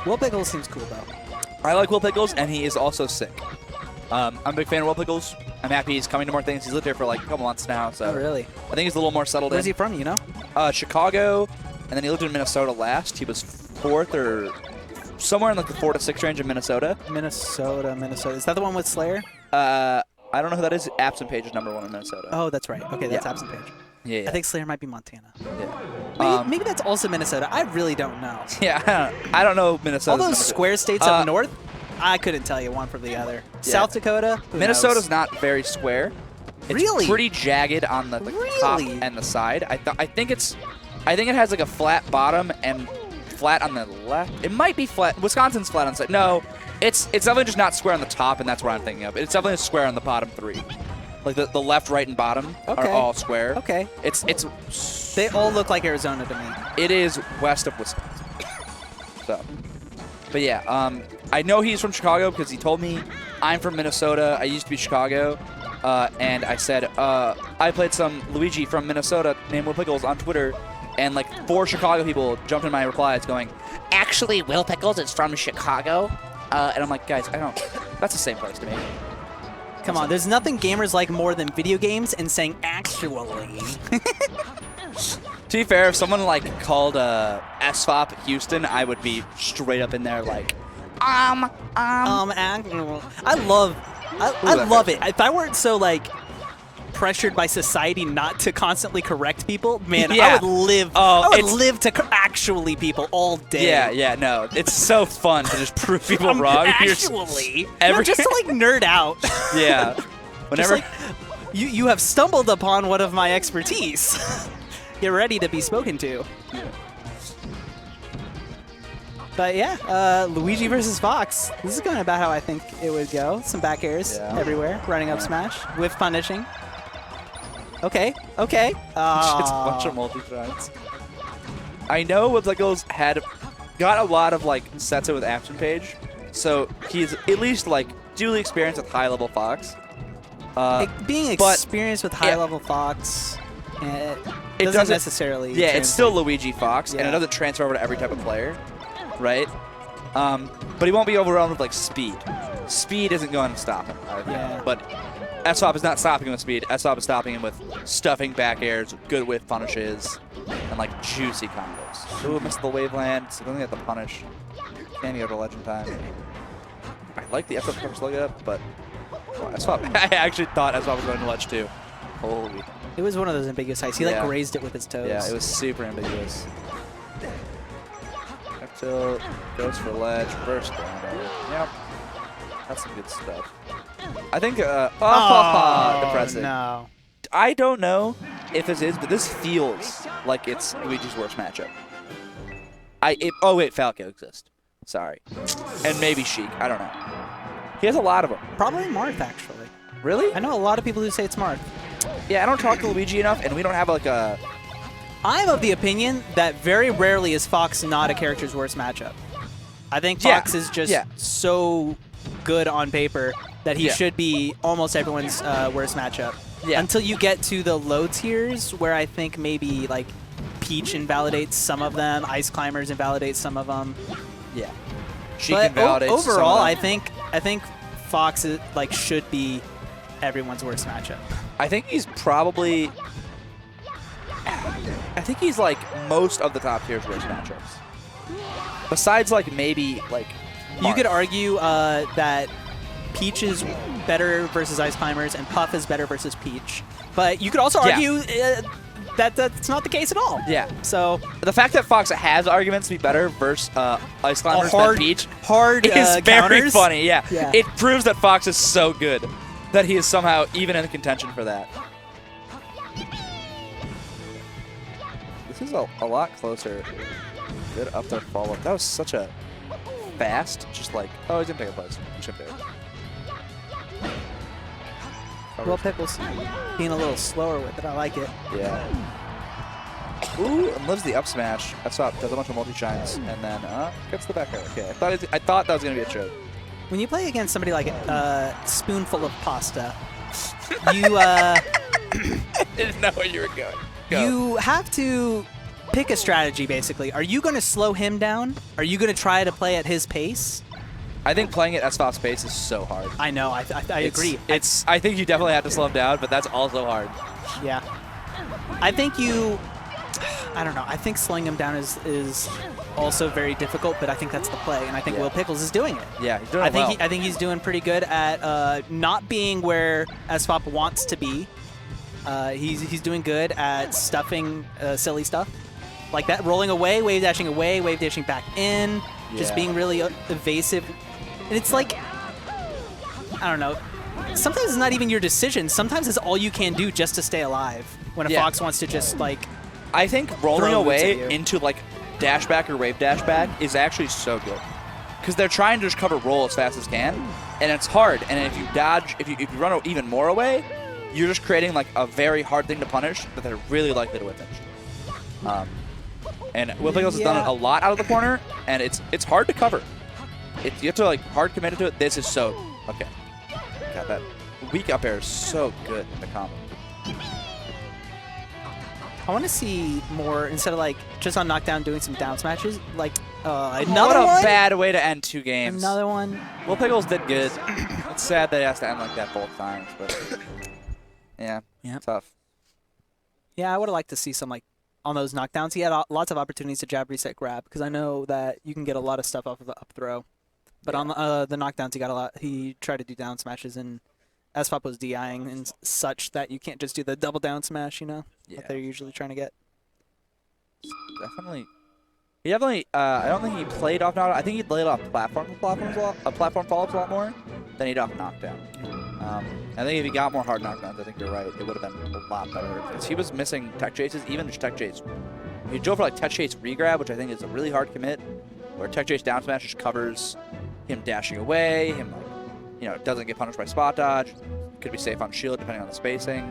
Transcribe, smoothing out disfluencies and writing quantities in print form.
Will Pickles seems cool, though. I like Will Pickles, and he is also sick. I'm a big fan of Will Pickles. I'm happy he's coming to more things. He's lived here for like a couple months now, so Oh, really? I think he's a little more settled Where's in. he from, you know? Chicago, and then he lived in Minnesota last. He was 4th or somewhere in like the 4 to 6 range in Minnesota. Minnesota. Is that the one with Slayer? I don't know who that is. Absent Page is #1 in Minnesota. Oh, that's right. Okay, that's Yeah. Absent Page. Yeah. I think Slayer might be Montana. Yeah. Maybe that's also Minnesota. I really don't know. Yeah, I don't know Minnesota. All those square states up north, I couldn't tell you one from the other. Yeah. South Dakota, who Minnesota's knows? not very square. It's Really? pretty jagged on the top and the side. I think it has like a flat bottom and flat on the left. It might be flat. Wisconsin's flat on the side. No, it's definitely just not square on the top, and that's what I'm thinking of. It's definitely a square on the bottom 3. Like the left, right, and bottom are all square. Okay. It's They all look like Arizona to me. It is west of Wisconsin. So, but yeah, I know he's from Chicago because he told me I'm from Minnesota. I used to be Chicago, and I said I played some Luigi from Minnesota named Will Pickles on Twitter, and like 4 Chicago people jumped in my replies going, "Actually, Will Pickles is from Chicago," and I'm like, guys, that's the same place to me. Come on, there's nothing gamers like more than video games and saying actually. To be fair, if someone like called SFOP Houston, I would be straight up in there like, actual. I love it. If I weren't so like pressured by society not to constantly correct people, man, Yeah. I would live. Oh, I would it's- live to actually people all day. yeah, no, it's so fun to just prove people wrong. Actually, every- just to like nerd out. Yeah. Whenever Just like, you have stumbled upon one of my expertise. Get ready to be spoken to. Yeah. But yeah, Luigi versus Fox. This is going about how I think it would go. Some back airs everywhere, running up smash with punishing. Okay. It's a bunch of multi-threads. I know Will Pickles got a lot of like sets with Action Page, so he's at least like duly experienced with high-level Fox. Being experienced with high-level Fox, it doesn't necessarily. Yeah, it's still Luigi Fox, and Yeah. it doesn't transfer over to every type of player, right? But he won't be overwhelmed with like speed. Speed isn't going to stop him. But SFOP is not stopping him with speed. SFOP is stopping him with stuffing back airs, good whiff punishes, and like juicy combos. Ooh, missed the waveland. So don't get the punish. Can't go to legend time. I like the SFOP punish look up, but SFOP. I actually thought SFOP was going to ledge too. Holy. It was one of those ambiguous heights. He like grazed it with his toes. Yeah, it was super ambiguous. Up tilt, goes for ledge, burst down. Yep. That's some good stuff. I think, depressing. No. I don't know if this is, but this feels like it's Luigi's worst matchup. Oh wait, Falco exists. Sorry. And maybe Sheik, I don't know. He has a lot of them. Probably Marth, actually. Really? I know a lot of people who say it's Marth. Yeah, I don't talk to Luigi enough, and we don't have like a... I'm of the opinion that very rarely is Fox not a character's worst matchup. I think Fox is just so good on paper that he should be almost everyone's worst matchup. Yeah. Until you get to the low tiers, where I think maybe like Peach invalidates some of them, Ice Climbers invalidates some of them. Yeah. But overall, I think Fox is, like should be everyone's worst matchup. I think he's probably... I think he's like most of the top tier's worst matchups. Besides like maybe like Marth. You could argue that Peach is better versus Ice Climbers and Puff is better versus Peach. But you could also argue that that's not the case at all. Yeah. So the fact that Fox has arguments to be better versus Ice Climbers than Peach is very funny. Yeah. It proves that Fox is so good that he is somehow even in contention for that. This is a lot closer. Good up there follow. That was such a fast, just like, oh, he's going to take a place. He should do it. Well, Pickles being a little slower with it. I like it. Yeah. Ooh, and lives the up smash. That's up. Does a bunch of multi-shines, and then gets the back air. Okay, I thought that was going to be a choke. When you play against somebody like a spoonful of pasta, you I didn't know where you were going. You have to pick a strategy, basically. Are you going to slow him down? Are you going to try to play at his pace? I think playing at SFOP's pace is so hard. I know. I agree. I think you definitely have to slow him down, but that's also hard. Yeah. I think you... I don't know. I think slowing him down is also very difficult, but I think that's the play, and I think Will Pickles is doing it. Yeah, he's doing it well. I think he's doing pretty good at not being where SFOP wants to be. He's doing good at stuffing silly stuff. Like that, rolling away, wave dashing back in, just being really evasive. And it's like, I don't know, sometimes it's not even your decision. Sometimes it's all you can do just to stay alive when a Fox wants to just like... I think rolling away into like dash back or wave dash back is actually so good. Because they're trying to just cover roll as fast as can, and it's hard. And if you dodge, if you run even more away, you're just creating like a very hard thing to punish that they're really likely to whip finish. And Will Pickles has done it a lot out of the corner, and it's hard to cover. You have to like hard commit to it. This is so okay. God, that weak up air is so good in the combo. I want to see more, instead of like just on knockdown doing some down smashes, like another one? What a bad way to end 2 games. Another one. Will Pickles did good. It's sad that he has to end like that both times, but yeah, tough. Yeah, I would have liked to see some like on those knockdowns. He had lots of opportunities to jab, reset, grab, because I know that you can get a lot of stuff off of the up throw. But on the knockdowns, he got a lot. He tried to do down smashes, and SFOP was DIing and such that you can't just do the double down smash, you know, that they're usually trying to get. Definitely. He definitely, I don't think he played off knockdown. I think he played off platform follow-ups a lot more than he did off knockdown. I think if he got more hard knockdowns, I think you're right, it would have been a lot better. Because he was missing tech chases, even just tech chase. If you go for like tech chase regrab, which I think is a really hard commit, where tech chase down smash just covers him dashing away, him like, you know, doesn't get punished by spot dodge, could be safe on shield depending on the spacing.